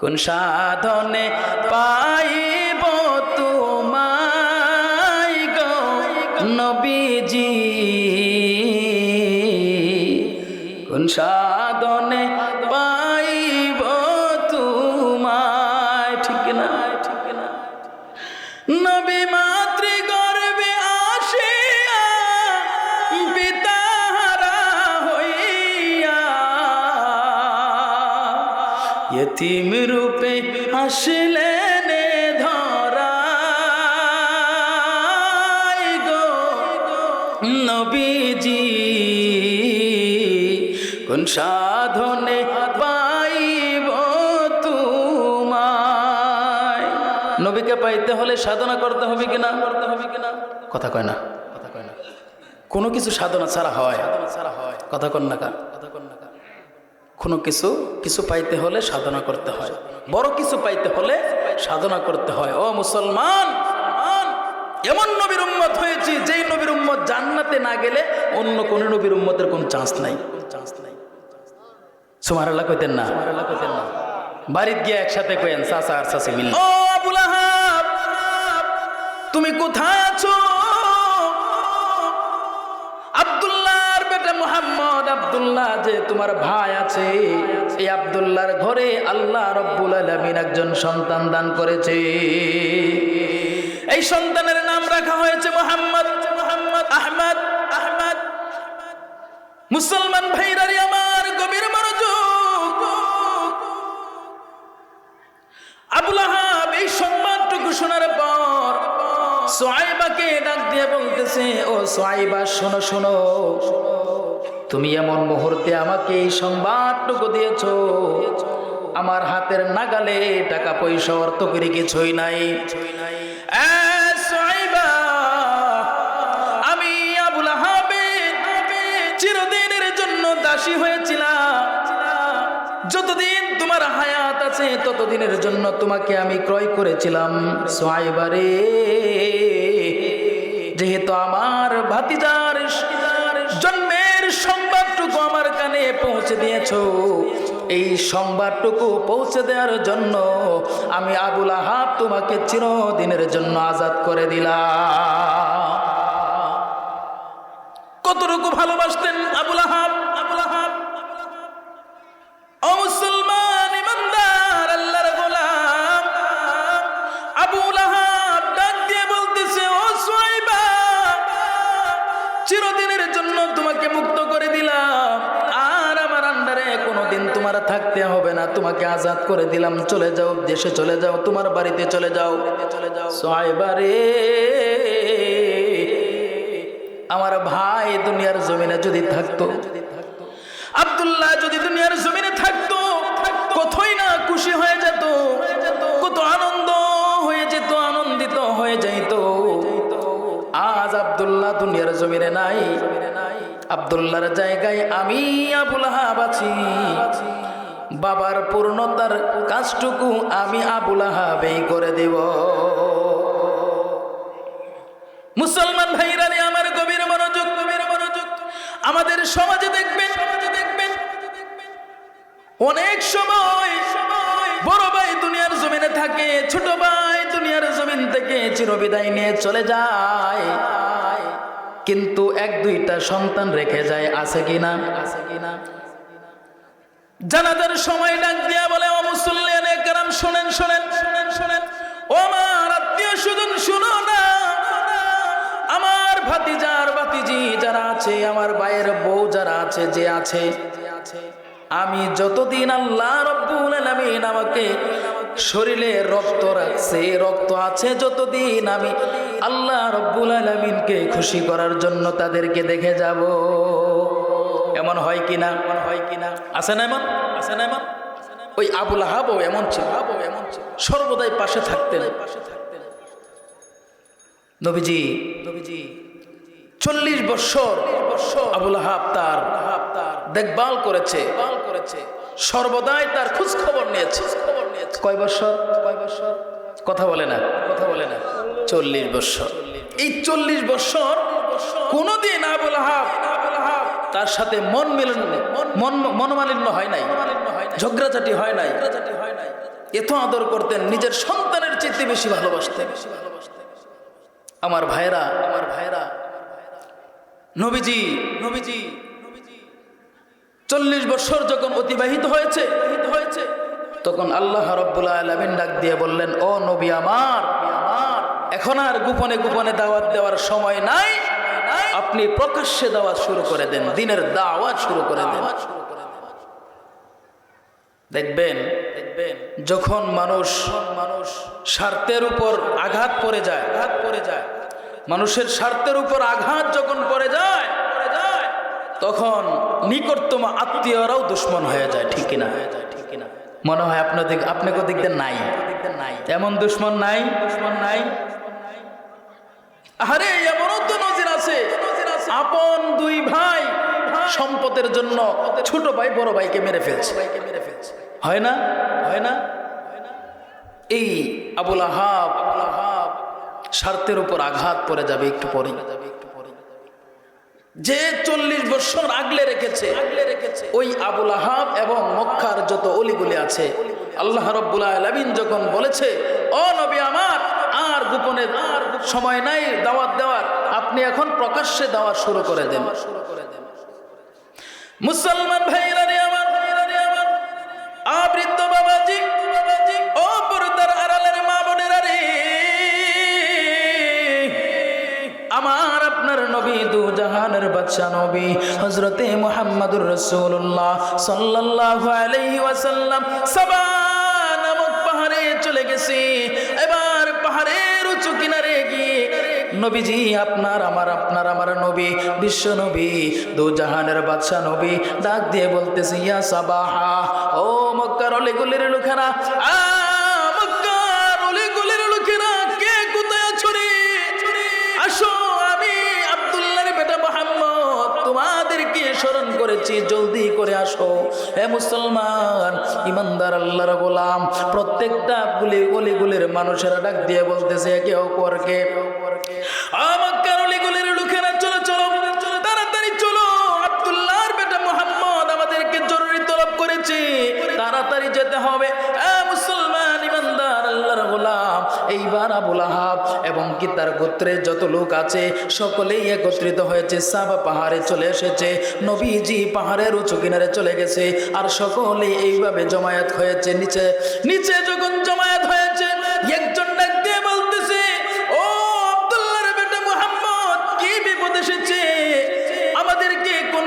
কোন সাধনে পাইব তোমায় গো নবীজি, কোন সাধনে পাইব তোমায়। ঠিক না? ঠিক না? নবী মাতৃগর্ভে আসিয়া পিতাহারা হইয়া ইতিম রূপে আসলেন ধরায় গো নবীজি, কোন সাধনে পাইব তোমায়। নবীকে পাইতে হলে সাধনা করতে হবে কিনা? কথা কয় না, কথা কয় না। কোনো কিছু সাধনা ছাড়া হয়? কথা কন না কা? কোনো কিছু পাইতে হলে সাধনা করতে হয়, বড় কিছু পাইতে হলে সাধনা করতে হয়। ও মুসলমান, এমন নবীর উম্মত হয়েছি যেই নবীর উম্মত জান্নাতে না গেলে অন্য কোন নবীর উম্মতের কোন চান্স নাই। সুবহানাল্লাহ কইতেন না? বাড়িতে গিয়ে একসাথে কইেন চাচা আর চাচি মিলে, ও আবু লাহাব তুমি কোথায় আছো? আব্দুল্লাহর বেটা মুহাম্মদ, আব্দুল্লাহ যে তোমার ভাই আছে, এই আব্দুল্লাহর ঘরে আল্লাহ রাব্বুল আলামিন একজন সন্তান দান করেছে। এই সন্তানের নাম রাখা হয়েছে মুহাম্মদ, আহমদ। মুসলমান ভাইরারি আমার গভীর মনোযোগ। আবু লাহাব এই সংবাদটুকু শোনার পর সুআইবাকে ডাক দিয়ে বলতেছে, ও সুআইবা শোনো শোনো, তুমি এমন মুহূর্তে আমাকে এই সংবাদটুকু দিয়েছো, আমার হাতের নাগালে টাকা পয়সা অর্থ করে কিছুই নাই। সুআইবা, আমি আবু লাহাবের চিরদিনের জন্য দাসী হয়েছিলাম, যতদিন তোমার হায়াত আছে ততদিনের জন্য তোমাকে আমি ক্রয় করেছিলাম। সুআইবা রে, যেহেতু আমার ভাতিজার জন্মের সংবাদটুকু আমার কানে পৌঁছে দিয়েছো, এই সংবাদটুকু পৌঁছে দেওয়ার জন্য আমি আবু লাহাব তোমাকে চিরদিনের জন্য আজাদ করে দিলাম। কতটুকু ভালোবাসতেন আবু লাহাব? ও মুসলমান ইমানদার আল্লাহর গোলাম, আবু লাহাব ডাক দিয়ে বলতেছে, ও সুআইবা চিরদিনের জন্য তোমাকে মুক্ত করে দিলাম, আর আমার আন্ডারে কোনোদিন তোমার থাকতে হবে না, তোমাকে আজাদ করে দিলাম, চলে যাও, দেশে চলে যাও, তোমার বাড়িতে চলে যাও। সুআইবা রে, আমার ভাই দুনিয়ার জমিনে যদি থাকতো, আব্দুল্লাহ যদি দুনিয়ার জমিনে থাকতো, কতই না খুশি হয়ে যেত, কত আনন্দ হয়ে যেত, আনন্দিত হয়ে যাইত। আজ আব্দুল্লাহ দুনিয়ার জমিনে নাই, আব্দুল্লাহর জায়গায় আমি আবু লাহাব আছি। বাবার পূর্ণতার কাজটুকু আমি আবু লাহাবই করে দেব। মুসলমান ভাইরা আমার গভীর মনোযোগ। আমাদের সমাজে দেখবেন অনেক সময় বড় ভাই দুনিয়ার জমিনে থাকে, ছোট ভাই দুনিয়ার জমিন থেকে চিরবিদায় নিয়ে চলে যায়, কিন্তু এক দুইটা সন্তান রেখে যায়, আছে কিনা? জানাজার সময় ডাক দিয়া বলে, ও মুসল্লিয়ানে কেরাম শোনেন, ও আমার আত্মীয় স্বজন শুনো না, আমার ভাতিজার ভাতিজি যারা আছে, আমার ভাইয়ের বউ যারা আছে, যে আছে, আমি যতদিন আল্লাহ রাব্বুল আলামিন আমাকে শরীরে রক্ত রাখছে, রক্ত আছে, যতদিন আমি আল্লাহ রাব্বুল আলামিনকে খুশি করার জন্য তাদেরকে দেখে যাব। এমন হয় কিনা? আছে না এমন? ওই আবু লাহাবও এমন ছিল, সর্বদাই পাশে থাকতেন। নবীজি 40 বছর আবু লাহাব তার দেখভাল করেছে, সর্বদাই তার খোঁজ খবর নিয়েছে। কয় বছর? কথা বলে না। 40 বছর। এই 40 বছর কোনদিন আবু লাহাব তার সাথে মনোমালিন্য হয় নাই, ঝগড়াঝাটি হয় নাই, এত আদর করতেন, নিজের সন্তানের চেয়ে বেশি ভালোবাসতেন। আমার ভাইরা নবীজি 40 বছর যখন অতিবাহিত হয়েছে তখন আল্লাহ রাব্বুল আলামিন ডাক দিয়ে বললেন, ও নবী আমার, এখন আর গোপনে গোপনে দাওয়াত দেওয়ার সময় নাই, আপনি প্রকাশ্যে দাওয়াত শুরু করে দেন, দ্বীনের দাওয়াত শুরু করে দেন। দেখবেন যখন মানুষ স্বার্থের উপর আঘাত পড়ে যায়, মানুষের স্বার্থের উপর আঘাত যখন পড়ে যায় তখন নিকটতম আত্মীয়রাও দুশ্মন হয়ে যায়, ঠিক কিনা? মনে হয় আপনাকে দেখতে নাই, এমন দুশ্মন নাই। আরে এমনও তো নজির আছে, আপন দুই ভাই সম্পদের জন্য ছোট ভাই বড় ভাইকে মেরে ফেলছে, হয় না? এই আবুল আহাব স্বার্থের উপর আঘাত পড়ে যাবে একটু পরে, যে 40 বছর আগলে রেখেছে ওই আবুল আহাব এবং মক্কার যত অলিগুলি আছে, আল্লাহ রাব্বুল আলামিন যখন বলেছে, ও নবী আমার, আর গোপনে আর সময় নাই দাওয়াত দেওয়ার, আপনি এখন প্রকাশ্যে দাওয়াত শুরু করে দেন। মুসলমান ভাইরা রে আমার, বৃদ্ধ বাবাজি, ও পর্দার আড়ালের মা বোনেরা রে, আমার আপনার নবী, দু জাহানের বাদশা নবী হযরতে মুহাম্মদুর রাসূলুল্লাহ সাল্লাল্লাহু আলাইহি ওয়াসাল্লাম সাবা নামক পাহাড়ে চলে গেছে। এবার পাহাড়ের উঁচু কিনারে গিয়ে নবীজি আপনার আমার নবী, বিশ্ব নবী, দু জাহানের বাদশা নবী ডাক দিয়ে বলতেছে, ইয়া সাবাহা, ও মক্কার অলিগলির লোকেরা, মক্কার অলিগলির লোকেরা, কে কোথায় আছো রে? আসো, আমি আব্দুল্লাহর বেটা মুহাম্মদ তোমাদেরকে স্মরণ করেছি, জলদি করে আসো। হে মুসলমান ইমানদার আল্লাহর গোলাম, প্রত্যেকটা অলিগুলির মানুষেরা ডাক দিয়ে বলতেছে একে অপরকে, মক্কার অলিগুলির লোকেরা, চলো তাড়াতাড়ি চলো, আব্দুল্লাহর বেটা মুহাম্মদ আমাদেরকে জরুরি তলব করেছে, তাড়াতাড়ি যেতে হবে। মুসলমান ইমানদার আল্লাহর গোলাম, এইবার আবুল আহাব এবং কি তার গোত্রে যত লোক আছে সকলেই একত্রিত হয়েছে, সাবা পাহাড়ে চলে এসেছে, নবীজি পাহাড়ের উঁচু কিনারে চলে গেছে, আর সকলেই এইভাবে জমায়েত হয়েছে। নিচে যখন জমায়েত হয়েছে, একজন ডাক দিয়ে বলতেছে, ও আব্দুল্লাহর বেটা মুহাম্মদ, কি বিপদ এসেছে? আমাদেরকে কোন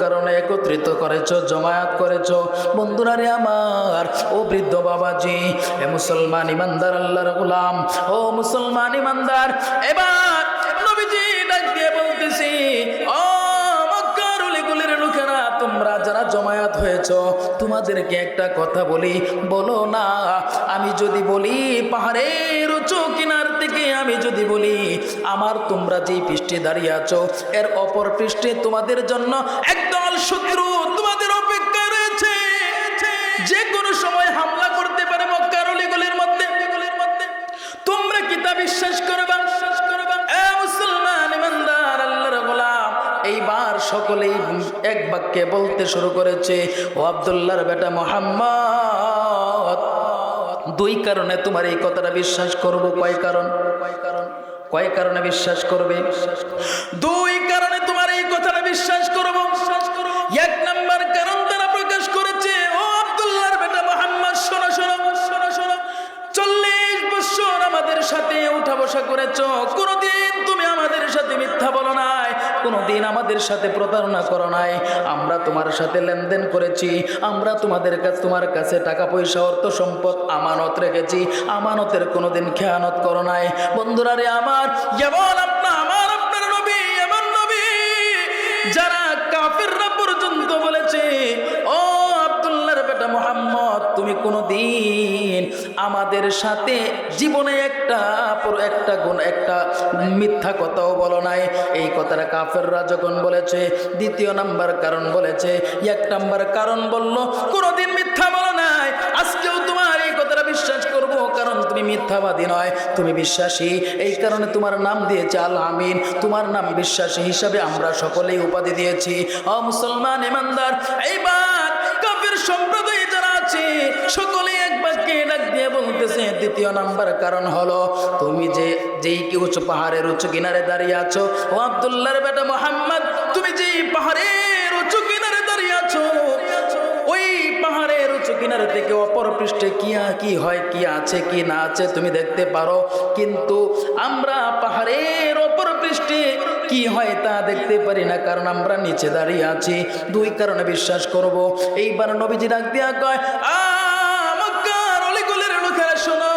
কারণে একত্রিত করেছো, জমায়েত করেছো? বন্ধুরা রে আমার, ও বৃদ্ধ বাবাজি, হে মুসলমান ইমানদার আল্লাহর গোলাম, ও মুসলমান ইমানদার, এবার নবীজি ডাক দিয়ে বলতেছি, ও মক্কার অলিগলির লোকেরা, তোমরা যারা জমায়েত হয়েছো, তোমাদেরকে একটা কথা বলি, বলো না? আমি যদি বলি পাহাড়ের উঁচু কিনার থেকে, আমি যদি বলি আমার তোমরা যেই পৃষ্ঠে দাঁড়িয়ে আছো এর অপর পৃষ্ঠে তোমাদের জন্য একদল শত্রু তোমাদের অপেক্ষায় রয়েছে, যে কোনো সময় হামলা করতে পারে মক্কার অলিগলির মধ্যে, তোমরা কি তা বিশ্বাস করবা? মুসলমান ইমানদার আল্লাহর গোলাম, এইবার সকলেই এক বাক্যে বলতে শুরু করেছে, ও আব্দুল্লাহর বেটা মুহাম্মদ, দুই কারণে তোমার এই কথাটা বিশ্বাস করব। কয় কারণে বিশ্বাস করবে? দুই কারণে তোমার এই কথাটা বিশ্বাস করব। এক নাম্বার কারণ তারা প্রকাশ করেছে, ও আব্দুল্লাহর বেটা মুহাম্মদ, শোনো 40 বছর আমাদের সাথে উঠা বসা করেছো, কোনদিন তুমি আমাদের সাথে মিথ্যা বলো নাই, কোনদিন আমাদের সাথে প্রতারণা করো নাই, আমরা তোমার সাথে লেনদেন করেছি, আমরা তোমার কাছে টাকা পয়সা অর্থ সম্পদ আমানত রেখেছি, আমানতের কোনোদিন খেয়ানত করো নাই। বন্ধুরা রে আমার, যেমন আপনার নবী, এমন নবী যারা কাফেররা পর্যন্ত বলেছে, ও আব্দুল্লাহর বেটা মুহাম্মদ, তুমি কোনদিন আমাদের সাথে জীবনে একটা মিথ্যা কথাও বলো নাই। এই কথাটা কাফেররা যখন বলেছে, দ্বিতীয় নাম্বার কারণ বলেছে, এক নাম্বার কারণ বলল কোনদিন মিথ্যা বলো নাই, আজকেও তোমার এই কথাটা বিশ্বাস করব, কারণ তুমি মিথ্যা মিথ্যাবাদী নয়, তুমি বিশ্বাসী, এই কারণে তোমার নাম দিয়েছে আল আমিন। তোমার নাম বিশ্বাসী হিসাবে আমরা সকলেই উপাধি দিয়েছি। ও মুসলমান ইমানদার, এইবার কাফির সম্প্রদায় যারা আছে সকলেই এক বাক্যে ডাক দিয়ে বলতেছে, দ্বিতীয় নাম্বার কারণ হলো তুমি যেই কি উঁচু পাহাড়ের উঁচু কিনারে দাঁড়িয়ে আছো, ও আব্দুল্লাহর বেটা মুহাম্মদ, তুমি যেই পাহাড়ের উঁচু কিনারে দাঁড়িয়ে আছো, ওই পাহাড়ের উঁচু কিনারে থেকে অপর পৃষ্ঠে কি হয়, কি আছে কি না আছে তুমি দেখতে পারো, কিন্তু আমরা পাহাড়ের অপর পৃষ্ঠে কি হয় তা দেখতে পারি না, কারণ আমরা নিচে দাঁড়িয়ে আছি। দুই কারণে বিশ্বাস করব। এইবার নবীজি ডাক দিয়া কয়, মক্কার অলিগলির লোকেরা শোনো,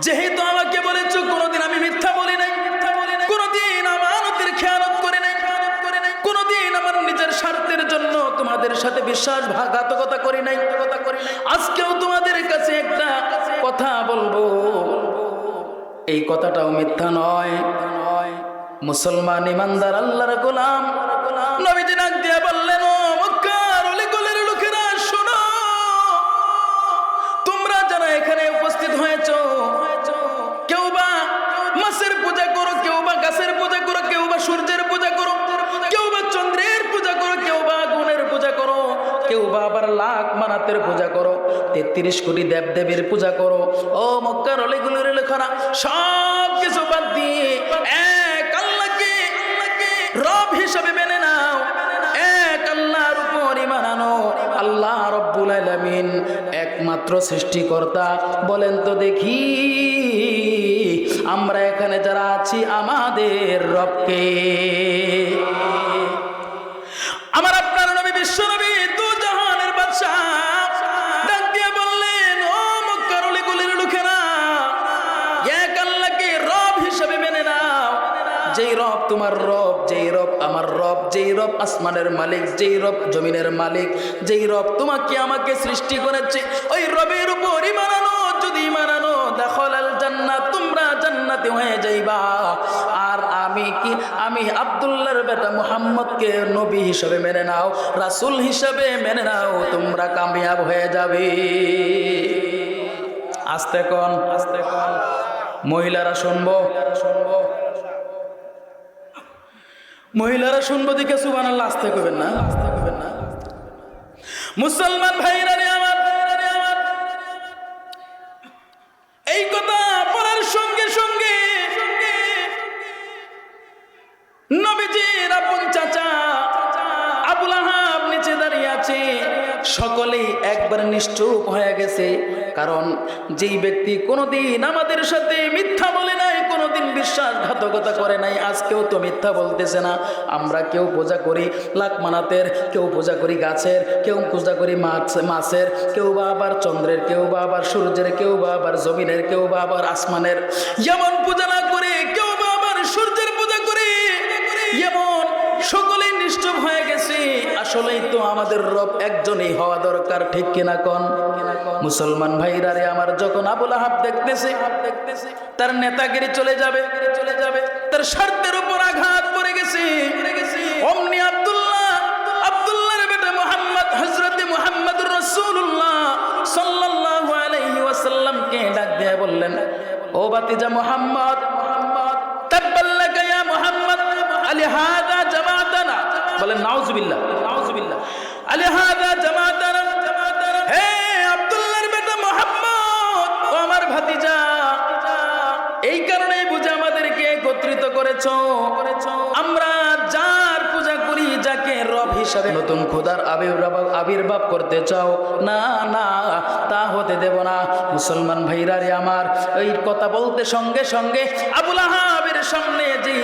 যেহেতু আমাকে বলেছো কোনোদিন আমি মিথ্যা বলি নাই, কোনোদিন আমানতের খেয়ানত করি নাই, কোনোদিন আমার নিজের স্বার্থের জন্য তোমাদের সাথে বিশ্বাসঘাতকতা করি নাই, আজকেও তোমাদের কাছে একটা কথা বলবো, এই কথাটাও মিথ্যা নয়। মুসলমান ইমানদার আল্লাহর গোলাম নবীজি ডাক দিয়ে বললেন, ও মক্কার অলিগলির লোকেরা শোনো, তোমরা যারা এখানে উপস্থিত হয়েছো, কেউ বা মাছের পূজা করো, কেউ বা গাছের পূজা করো, কেউ বা সূর্যের পূজা করো, কেউ বা চন্দ্রের পূজা করো, কেউ বা আগুনের পূজা করো, কেউ বা আবার লাখ মানাতের পূজা করো, 33 কোটি দেবদেবীর পূজা করো, ও মক্কার অলিগলির লোকেরা সব কিছু বাদ দিয়ে এক আল্লাহকে রব হিসাবে মেনে নাও, এক আল্লাহর উপর ঈমান আনো। আল্লাহ রব্বুল আলামিন একমাত্র সৃষ্টিকর্তা। বলেন তো দেখি, আমরা এখানে যারা আছি আমাদের রবকে? আমার আপনার নবী বিশ্ব নবী দু জাহানের বাদশা ডাক দিয়ে বললেন, ও মক্কার অলিগলির লোকেরা, এক আল্লাহকে রব হিসেবে মেনে নাও। যেই রব তোমার রব, যেই রব আমার রব, যেই রব আসমানের মালিক, যেই রব জমিনের মালিক, যেই রব তোমাকে আমাকে সৃষ্টি করেছে, ওই রবের উপর ঈমান আনো। যদি ঈমান আনো, দাখালাল জান্নাত, তোমরা জান্নাতে হয়ে যাইবা। আর আমি আব্দুল্লাহর বেটা মুহাম্মদকে নবী হিসেবে মেনে নাও, রাসূল হিসেবে মেনে নাও, তোমরা কামিয়াব হয়ে যাবে। আস্তে কোন, মহিলারা শুনবো, মহিলারা শুনবো দিকে সুবহানাল্লাহ, আস্তে কইবেন না, মুসলমান ভাইরা রে আমার, এই কথা পড়ার সঙ্গে সঙ্গে নবীজির আপন চাচা আবু লাহাব নিচে দাঁড়িয়ে আছে। সকলেই একবার নিশ্চুপ হয়ে গেছে, কারণ যেই ব্যক্তি কোনোদিন আমাদের সাথে মিথ্যা বলে নাই, কোনোদিন বিশ্বাসঘাতকতা করে নাই, আজকেও তো মিথ্যা বলতেছে না। আমরা কেউ পূজা করি লাখ মানাতের, কেউ পূজা করি গাছের, কেউ পূজা করি মাছের, কেউ বা আবার চন্দ্রের, কেউ বা আবার সূর্যের, কেউ বা আবার জমিনের, কেউ বা আবার আসমানের। যেমন পূজা না করে কেউ বা আবার সূর্যের পূজা করে, যেমন সকলেই নিশ্চুপ হয়ে গেছে। আসলেই তো আমাদের রব একজনই হওয়া দরকার, ঠিক কিনা কোন? মুসলমান ভাইরা রে আমার, যখন আবু লাহাব দেখতেছে তার নেতাগিরি চলে যাবে, তার স্বার্থের উপর আঘাত পড়ে গেছে, অমনি আব্দুল্লাহর বেটা মুহাম্মদ, হযরতে মুহাম্মদুর রাসূলুল্লাহ সাল্লাল্লাহু আলাইহি ওয়াসাল্লামকে ডাক দিয়ে বললেন, ও ভাতিজা মুহাম্মদ, তাব্বাল্লাকা ইয়া মুহাম্মদ, আলিহাযা জামাতানা। বলেন নাউযুবিল্লাহ, আলিহাযা জামাতানা। হে আব্দুল্লাহর বেটা মুহাম্মদ, ও আমার ভাতিজা, এই কারণেই বুঝে আমাদেরকে একত্রিত করেছো। আমরা যার পূজা করি, যাকে রব হিসাবে নতুন খোদার আবির্ভাব করতে চাও, না না, তা হতে দেব না। মুসলমান ভাইরা রে আমার, এই কথা বলতে সঙ্গে সঙ্গে আবু লাহাবের সামনে যে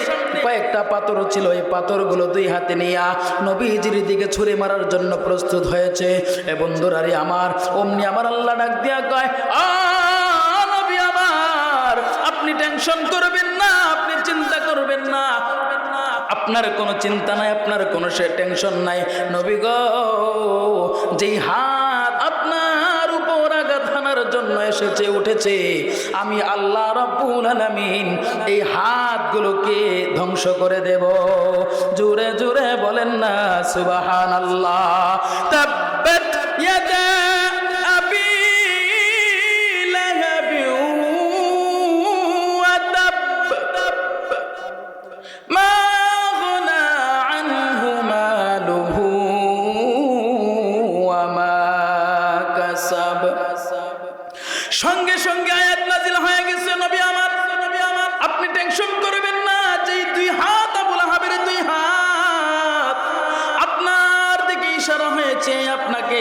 কয়েকটা পাথর ছিল, এই পাথরগুলো দুই হাতে নিয়ে নবীজির দিকে ছুঁড়ে মারার জন্য প্রস্তুত হয়েছে। এ বন্ধুরা রে আমার, অমনি আমার আল্লাহ ডাক দিয়া কয়, নবী আমার, আপনি টেনশন করবেন না, আপনি চিন্তা করবেন না, আপনার কোনো চিন্তা নাই, আপনার কোনো টেনশন নাই। নবী গো, যেই হাত আপনার উপর আঘাত হানার জন্য এসেছে, উঠেছে, আমি আল্লাহ রাব্বুল আলামিন এই হাতগুলোকে ধ্বংস করে দেব। জোরে জোরে বলেন না সুবহানাল্লাহ। তাব্বাত ইয়াদা আবি দিয়েছে আপনাকে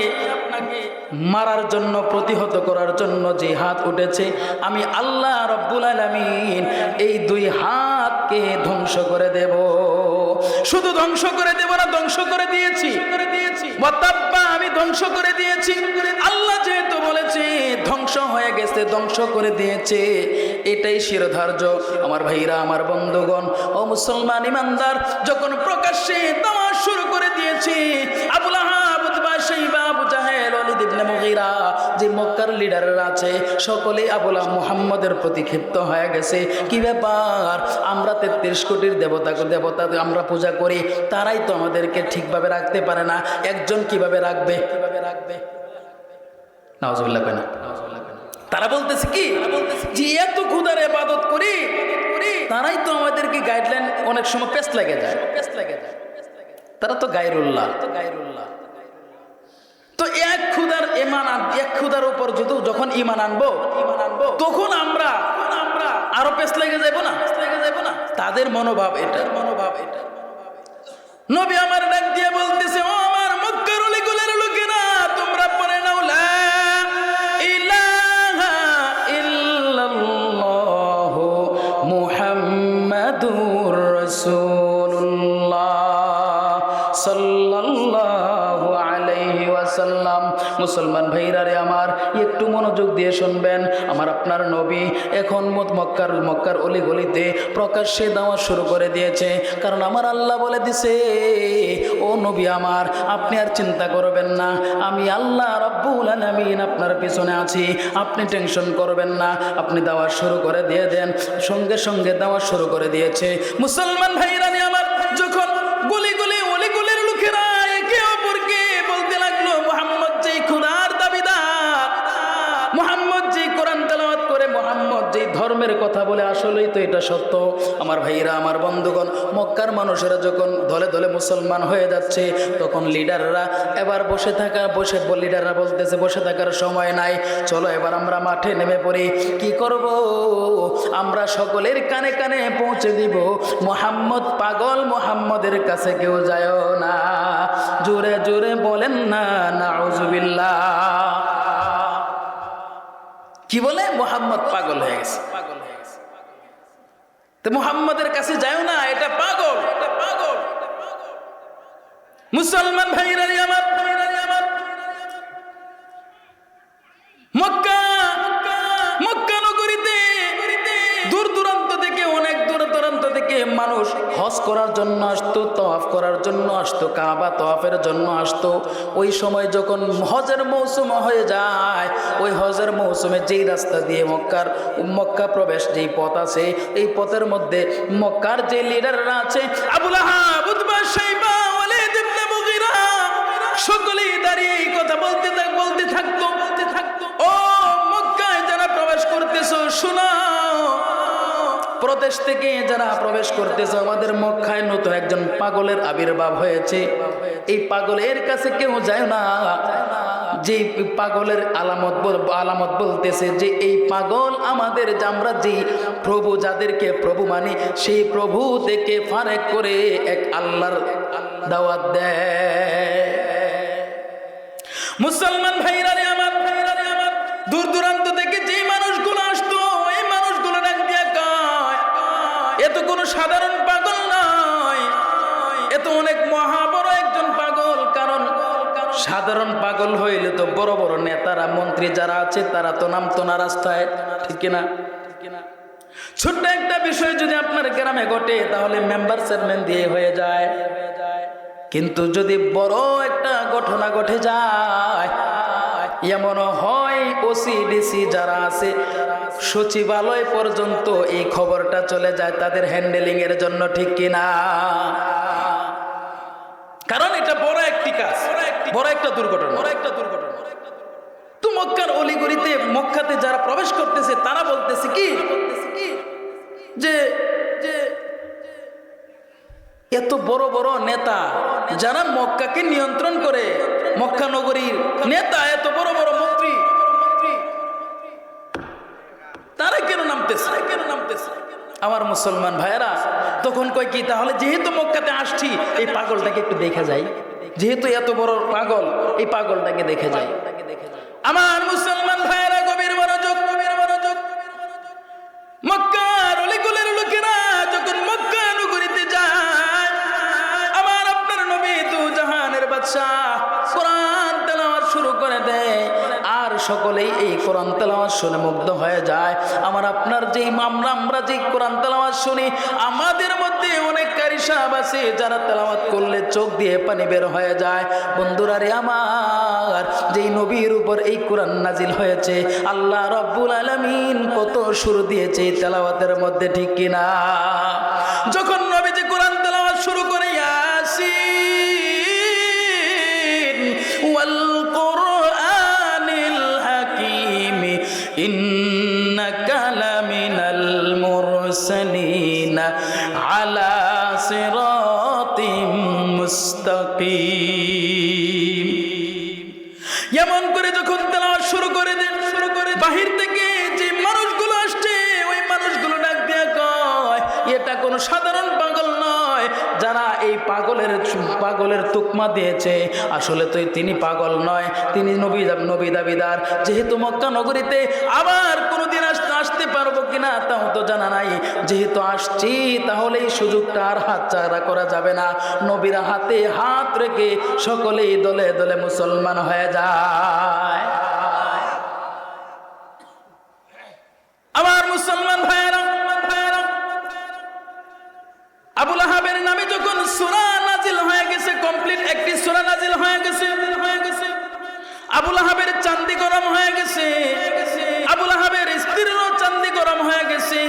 মারার জন্য, প্রতিহত করার জন্য যে হাত উঠেছে, আমি আল্লাহ রব্বুল আলামিন এই দুই হাতকে ধ্বংস করে দেব। শুধু ধ্বংস করে দেব না, ধ্বংস করে দিয়েছি। ওয়াতাব্বা, আমি ধ্বংস করে দিয়েছি। আল্লাহ যেহেতু বলেছে ধ্বংস হয়ে গেছে, ধ্বংস করে দিয়েছে, এটাই শিরোধার্য। আমার ভাইরা, আমার বন্ধুগণ, ও মুসলমান ইমানদার, যখন প্রকাশ্যে দাওয়া শুরু করে দিয়েছে, আবু লাহাব, উতবা, শাইবা, আবু জাহেল, ওয়ালিদ ইবনে মুগীরা, যে মক্কার লিডাররা আছে, সকলেই আবু লাহাব মুহাম্মদের প্রতি ক্ষিপ্ত হয়ে গেছে। কি ব্যাপার, আমরা 33 কোটির দেবতা আমরা পূজা করি, তারাই তো আমাদেরকে ঠিকভাবে রাখতে পারে না, একজন কিভাবে রাখবে? নাউজুবিল্লাহ কয় না? তারা বলতেছে কি, যে এত খোদার ইবাদত করি, তারাই তো আমাদেরকে গাইডলাইন, অনেক সময় পেস্ট লাগে যায়। তারা তো গায়রুল্লাহ। তো এক খুদার ঈমান, এক খুদার উপর যখন ঈমান আনবো, তখন আমরা আরো পেস্ট লেগে যাব না? তাদের মনোভাব এটা। নবী আমার ডাক দিয়ে বলতেছে, ও আমার মক্কার অলিগলির লোকেরা, তোমরা পড়ে নাও লা ইলাহা ইল্লাল্লাহু মুহাম্মাদুর রাসূলুল্লাহ সাল্লাল্লাহু আলাইহি ওয়াসাল্লাম। মুসলমান ভাইরা রে আমার, একটু মনোযোগ দিয়ে শুনবেন। আমার আপনার নবী এখন মক্কার অলিগলিতে প্রকাশ্যে দাওয়া শুরু করে দিয়েছে। কারণ আমার আল্লাহ বলে দিছে, ও নবী আমার, আপনি আর চিন্তা করবেন না, আমি আল্লাহ রাব্বুল আলামিন আপনার পিছনে আছি, আপনি টেনশন করবেন না, আপনি দাওয়া শুরু করে দিয়ে দেন। সঙ্গে সঙ্গে দাওয়া শুরু করে দিয়েছে। মুসলমান ভাইরা রে আমার, যখন গলি অলিগলির লোকেরা একে অপরকে বলতে লাগলো, মুহাম্মদ যেই খোদার দাবিদার, মুহাম্মদ যেই কোরআন তেলাওয়াত করে, মুহাম্মদ যেই ধর্মের কথা বলে, আসলেই তো এটা সত্য। আমার ভাইরা, আমার বন্ধুগণ, মক্কার মানুষেরা যখন দলে দলে মুসলমান হয়ে যাচ্ছে, তখন লিডাররা এবার লিডাররা বলতেছে, বসে থাকার সময় নাই, চলো এবার আমরা মাঠে নেমে পড়ি। কি করব? আমরা সকলের কানে কানে পৌঁছে দিব, মুহাম্মদ পাগল, মুহাম্মদের কাছে কেউ যায় না। জোরে জোরে বলেন না নাউজুবিল্লাহ। কি বলে? মুহাম্মদ পাগল হয়ে গেছে। তো মুহাম্মদের কাছে যায় না, এটা পাগল। মুসলমান ভাইরা আমার, মক্কা নগরীতে দূর দূরান্ত থেকে, অনেক দূর দূরান্ত থেকে মানুষ হজ করার জন্য আসতো, তওয়াফ করার জন্য আসতো, কাবা তওয়াফের জন্য আসতো। ওই সময় যখন হজের মৌসুম হয়ে যায়, ওই হজের মৌসুমে যেই রাস্তা দিয়ে মক্কা প্রবেশ, যেই পথ আছে, এই পথের মধ্যে মক্কার যে লিডাররা আছে, আবু লাহাব, উতবা, শাইবা, ওয়ালিদ ইবনে মুগীরা, সকলেই দাঁড়িয়ে এই কথা বলতে থাকতো, ও মক্কায় যারা প্রবেশ করতেছো, শোনো, প্রদেশ থেকে যারা প্রবেশ করতেছে, আমাদের মক্কায় নতুন একজন পাগলের আবির্ভাব হয়েছে। এই পাগলের কাছে কেউ যায় না। যে পাগলের আলামত বলতেছে যে এই পাগল আমাদের, আমরা যে প্রভু, যাদেরকে প্রভু মানি, সেই প্রভু থেকে ফারেক করে এক আল্লাহর দাওয়াত দেয়। মুসলমান ভাইরা রে আমার, দূর দূরান্ত থেকে যে মানুষগুলো আসতো, এই মানুষগুলো ডাক দিয়া কয়, এ তো কোনো সাধারণ পাগল নয়, এ তো অনেক মহাবড় একজন পাগল। কারণ সাধারণ পাগল হইলে তো বড় বড় নেতারা, মন্ত্রী যারা আছে, তারা তো নামতো না রাস্তায়, ঠিক কিনা? ছোট্ট একটা বিষয় যদি আপনার গ্রামে ঘটে, তাহলে মেম্বার চেয়ারম্যান দিয়ে হয়ে যায়। কিন্তু যদি বড় একটা ঘটনা ঘটে যায়, এমন হয় ওসি ডিসি যারা আছে, সচিবালয় পর্যন্ত এই খবরটা চলে যায় তাদের হ্যান্ডেলিং এর জন্য, ঠিক কিনা? কারণ এটা বড় একটি কাজ, বড় একটা দুর্ঘটনা। তো মক্কার অলিগলিতে, মক্কাতে যারা প্রবেশ করতেছে, তারা বলতেছে কি, যে এত বড় বড় নেতা যারা মক্কাকে নিয়ন্ত্রণ করে, মক্কা নগরীর নেতা, এত বড় বড় মন্ত্রী, তারা কেন নামতেছে? আমার মুসলমান ভাইয়েরা তখন কয় কি, তাহলে যেহেতু মক্কাতে আসছি, এই পাগলটাকে একটু দেখা যায়। যেহেতু এত বড় পাগল, এই পাগলটাকে দেখে যায়। আমার মুসলমান ভাইয়েরা, গভীর মনোযোগ, গভীর মনোযোগ। মক্কার অলিগলির লোকেরা যখন মক্কা নগরীতে যায়, আমার আপনার নবী তো জাহানের বাদশাহ কোরআন তেলাওয়াত শুরু করে দেয়, আর সকলেই এই কোরআন তেলাওয়াত শুনে মুগ্ধ হয়ে যায়। আমার আপনার যেই আমরা যে কোরআন তেলাওয়াত শুনি, আমাদের মধ্যে অনেক কারি সাহেব আছে যারা তেলাওয়াত করলে চোখ দিয়ে পানি বের হয়ে যায়। বন্ধুরা রে আমার, যেই নবীর উপর এই কোরআন নাজিল হয়েছে, আল্লাহ রাব্বুল আলামিন কত সুর দিয়েছে এই তেলাওয়াতের মধ্যে, ঠিক কিনা? যখন নবীজি কোরআন তেলাওয়াত শুরু করে, ইয়াসিন ওয়াল কুরআনিল হাকীম ইন্নাকা লামিনাল মুরসালিন আলা সিরাতিম মুস্তাকিম, এমন করে যখন তেলাওয়াত শুরু করে দেন, বাহির থেকে যে মানুষগুলো আসছে, ওই মানুষগুলো ডাক দিয়ে কয়, এটা কোনো সাধারণ পাগল নয়। যারা এই পাগলের তুকমা দিয়েছে, আসলে তো তিনি পাগল নয়, তিনি নবী দাবিদার। যেহেতু মক্কা নগরীতে আবার কোনোদিন আসতে পারবো কিনা তাও তো জানা নাই, যেহেতু আসছি তাহলে এই সুযোগটা আর হাতছাড়া করা যাবে না। নবীর হাতে হাত রেখে সকলেই দলে দলে মুসলমান হয়ে যায়। আমার মুসলমান ভাইয়েরা, আবু লাহাবের নামে যখন সূরা নাজিল হয়ে গেছে, কমপ্লিট একটি সূরা নাজিল হয়ে গেছে, আবু লাহাবের চান্দি গরম হয়ে গেছে, আবু লাহাবের স্ত্রীরও চান্দি গরম হয়ে গেছে।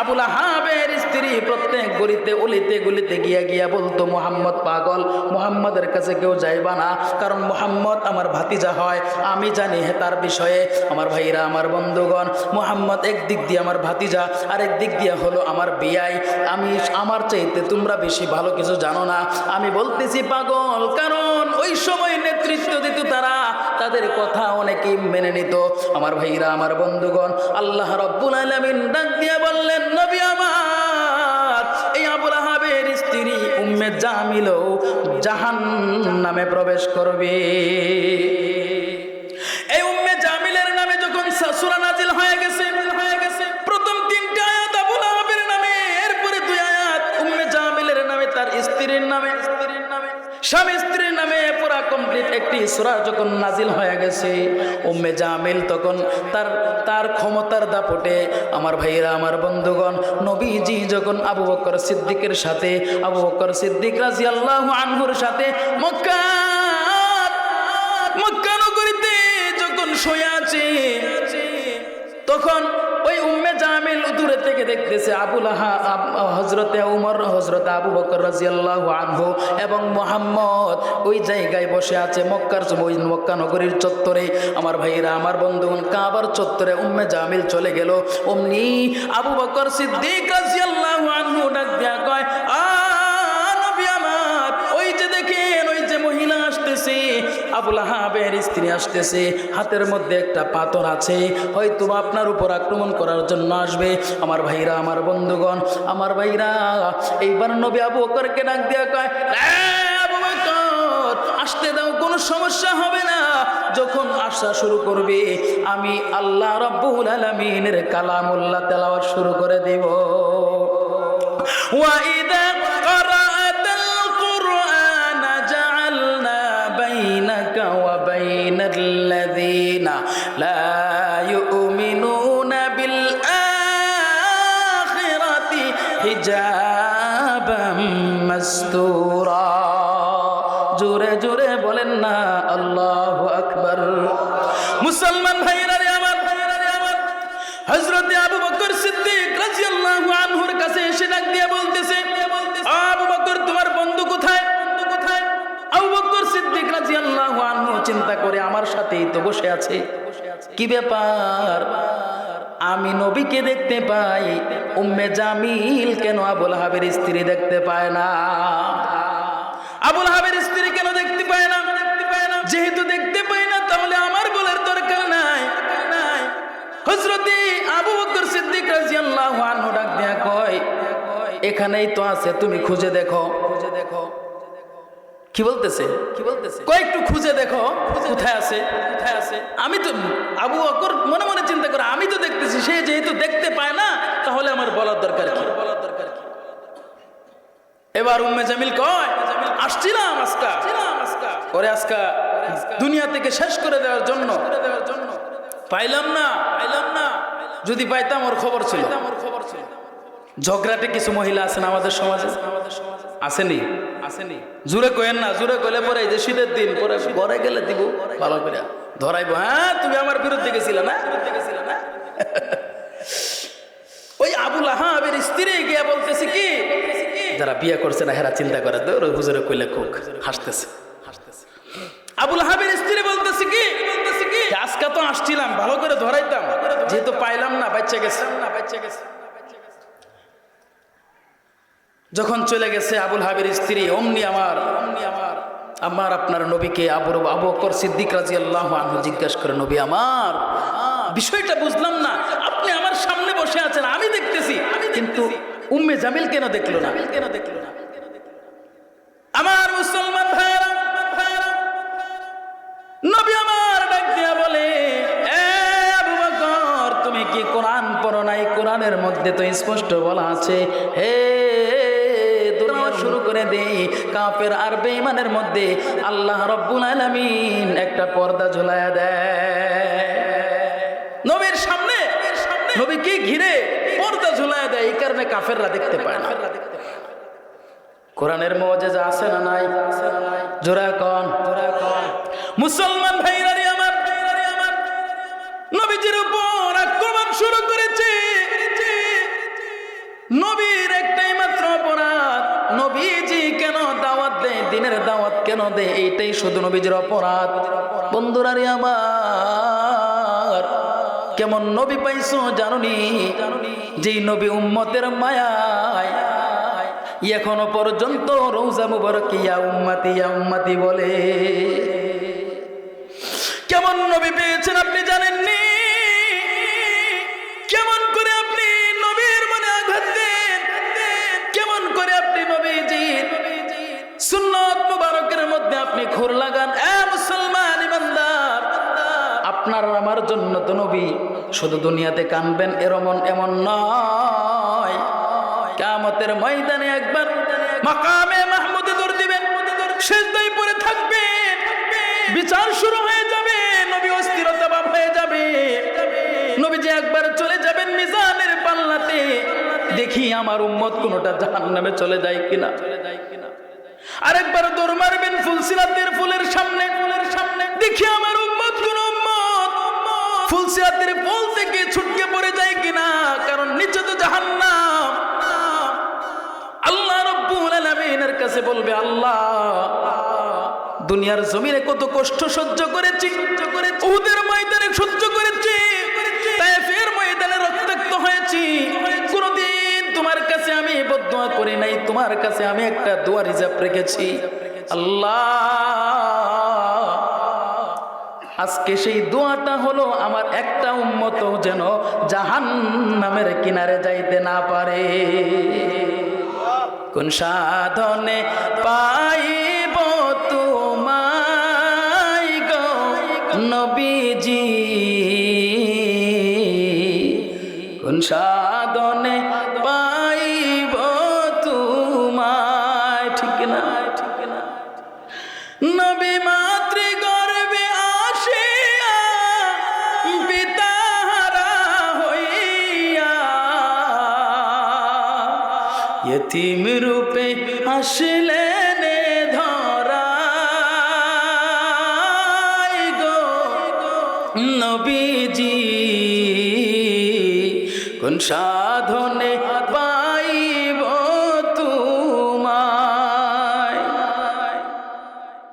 আবু লাহাবের স্ত্রী প্রত্যেক গলিতে অলিতে গলিতে গিয়া বলতো, মুহাম্মদ পাগল, মুহাম্মদের কাছে কেউ যাইবা না, কারণ মুহাম্মদ আমার ভাতিজা হয়, আমি জানি তার বিষয়ে। আমার ভাইরা, আমার বন্ধুগণ, মুহাম্মদ একদিক দিয়ে আমার ভাতিজা, আরেক দিক দিয়ে হলো আমার বিয়াই। আমার চাইতে তোমরা বেশি ভালো কিছু জানো না। আমি বলতেছি পাগল, কারণ ওই সময় নেতৃত্ব দিত তারা, তাদের কথা অনেকেই মেনে নিত। আমার ভাইরা, আমার বন্ধুগণ, আল্লাহ রাব্বুল আলামিন ডাক দিয়ে বললেন, নবী আমার, এই আবু লাহাবের স্ত্রী উম্মে জামিলও জাহান্নামে প্রবেশ করবে। এই উম্মে জামিলের নামে যখন সূরা নাজিল হয়ে গেছে, প্রথম 3টা আয়াত আবু লাহাবের নামে, এরপরে 2 আয়াত উম্মে জামিলের নামে, তার স্ত্রীর নামে, স্বামী স্ত্রীর নামে, পুরা কমপ্লিট একটি সূরা যখন নাজিল হয়ে গেছে, উম্মে জামিল তখন তার ক্ষমতার দাপটে, আমার ভাইয়েরা, আমার বন্ধুগণ, নবীজি যখন আবু বকর সিদ্দিকের সাথে, আবু বকর সিদ্দিক রাদিয়াল্লাহু আনহুর সাথে মক্কা নগরীতে যখন শুয়ে আছে, তখন ওই উম্মে জামিল দূরে থেকে দেখতেছে আবু লাহাব, হযরতে ওমর, হযরতে আবু বকর রাদিয়াল্লাহু আনহু এবং মুহাম্মদ ওই জায়গায় বসে আছে মক্কা নগরীর চত্বরে। আমার ভাইরা, আমার বন্ধুগণ, কাবার চত্বরে উম্মে জামিল চলে গেল। অমনি আবু বকর সিদ্দিক রাদিয়াল্লাহু আনহু ডাক দিয়া কয়, নবী আমার, ওই যে দেখেন, ওই যে মহিলা আসতেছে, আবু লাহাবের স্ত্রী আসতেছে, হাতের মধ্যে একটা পাথর আছে, হয়তো আপনার উপর আক্রমণ করার জন্য আসবে। আমার ভাইরা, আমার বন্ধুগণ, আমার ভাইরা, এইবার নবী আবু বকরকে ডাক দিয়া কয়, আবু বকর, আসতে দাও, কোনো সমস্যা হবে না। যখন আসা শুরু করবে, আমি আল্লাহ রাব্বুল আলামিনের কালামুল্লাহ তেলাওয়াত শুরু করে দেব। ওয়া ইযা الذين لا يؤمنون بالآخرة حجابا مستورا, জোরে জোরে বলেন না আল্লাহু আকবার। মুসলমান ভাইরা রে আমার, হযরত আবু বকর সিদ্দিক রাদিয়াল্লাহু আনহুর কাছে এসে ডাক দিয়ে বলতেছে, আবু বকর, তোমার বন্ধু কোথায়? আবু বকর সিদ্দিক রাদিয়াল্লাহু আনহু চিন্তা করে, আমার সাথেই তো বসে আছে, কি ব্যাপার? আমি নবীকে দেখতে পাই, উম্মে জামিল কেন আবু লাহাবের স্ত্রী দেখতে পায় না? আবু লাহাবের স্ত্রী কেন দেখতে পায় না? যেহেতু দেখতে পায় না, তাহলে আমার বলার দরকার নাই। হযরত আবু বকর সিদ্দিক রাদিয়াল্লাহু আনহু ডাক দেয়া কয়, এখানেই তো আছে, তুমি খুঁজে দেখো। কি বলতেছে কয়েকটু খুঁজে দেখো কোথায় আছে। আমি তো আবু বকর মনে মনে চিন্তা করে আমি তো দেখতেছি, সে যেহেতু দেখতে পায় না তাহলে আমার বলার দরকার কি। এবার উম্মে জামিল কয় আসছিলাম আজকা করে আজকা দুনিয়া থেকে শেষ করে দেওয়ার জন্য, পাইলাম না। যদি পাইতাম ওর খবর ছিল। ঝগড়াটে কিছু মহিলা আছেন আমাদের সমাজে, আসেনি? জুড়ে কইেন না, জুড়ে কইলে পরে এই যে শীতের দিন পরে ঘরে গেলে দিব ভালো করে ধরাইবো। হ্যাঁ তুমি আমার বিরুদ্ধে গেছিলে না। ওই আবুল আহাবের স্ত্রী গিয়া বলতেছে কি, যারা বিয়ে করছে না হেরা চিন্তা করে তো হুজুরে কইলে খুব হাসতেছে। আবুল আহাবের স্ত্রী বলতেছে কি, আজকে তো আসছিলাম ভালো করে ধরাইতাম, যেহেতু পাইলাম না বাচ্চা গেছে। যখন চলে গেছে আবুল হাবের স্ত্রী, অমনি আমার আপনার নবীকে আবু বকর সিদ্দিক রাদিয়াল্লাহু আনহু জিজ্ঞাসা করে, নবী আমার বিষয়টা বুঝলাম না, আপনি আমার সামনে বসে আছেন আমি দেখতেছি, কিন্তু উম্মে জামিল কেন দেখলো না? আমার মুসলমান ভাইরা, নবী আমার ডাক দিয়া বলে, এ আবু বকর তুমি কি কোরআন পড়ো নাই? কোরআনের মধ্যে তো স্পষ্ট বলা আছে, হে শুরু করে দেই কাফের আর বেঈমানের মধ্যে আল্লাহ রাব্বুল আলামিন একটা পর্দা ঝুলায়া দেয়। নবীর সামনে নবীকে ঘিরে পর্দা ঝুলায়া দেয়, এই কারণে কাফেররা দেখতে পায় না। কোরআনের মুজিজা আছে না নাই? জোরে কোন মুসলমান ভাইরা রে আমার, নবীজির উপর আক্রমণ শুরু করেছে। নবীর একটাই মাত্র অপরাধ, নবীজি কেন দাওয়াত দেয়, দিনের দাওয়াত কেন দেয়, এইটাই শুধু নবীজির অপরাধ। বন্ধুরা রে আমার, কেমন নবী পাইছো জানুনি? যেই নবী উম্মতের মায়ায় এখনো পর্যন্ত রওজা মুবারক ইয়া উম্মতি বলে। কেমন নবী পেয়েছেন আপনি জানেননি? কেমন করে আপনি নবীর মনে আঘাত দেন, কেমন করে আপনি নবীজির সুন্নাত মুবারকের মধ্যে আপনি খুর লাগান। এ মুসলমান ইমানদার, আপনার আমার জন্য তো নবী শুধু দুনিয়াতে কানবেন এমন নয়, কিয়ামতের ময়দানে একবার মাকামে মাহমুদে দৌড় দিবেন, সিজদায় পড়ে থাকবেন, বিচার শুরু হয়ে যাবে, নবী অস্থিরতা ভাব হয়ে যাবে। নবীজি একবার চলে যাবেন মিজানের পাল্লাতে, দেখি আমার উম্মত কোনটা জাহান্নামে চলে যায় কিনা। আরেকবার দৌড় মারবেন ফুলসিরাতের ফুলের সামনে, দেখি আমার উম্মত কোন উম্মত ফুলসিরাতের ফুল থেকে ছুটকে পড়ে যায় কিনা, কারণ নিচে তো জাহান্নাম। আল্লাহ রাব্বুল আলামিনের কাছে বলবে, আল্লাহ দুনিয়ার জমিনে কত কষ্ট সহ্য করেছি, উহুদের ময়দানে সহ্য করেছি, তায়েফের ময়দানে রক্তাক্ত হয়েছি, কোনদিন তোমার কাছে আমি বদদুয়া করি নাই, তোমার কাছে আমি একটা দোয়া রিজার্ভ রেখেছি। আল্লাহ আজকে সেই দোয়াটা হলো আমার একটা উম্মত যেন জাহান্নামের কিনারে যাইতে না পারে। কোন সাধনে পাইব তোমায় গো নবীজি, কোন সাধনে পাইব তোমায়, ঠিক না? নবী মাতৃগর্ভে আসিয়া পিতাহারা হইয়া, ইতিম রূপে আসলেন ধরায় গো নবীজি, কোন সাধনে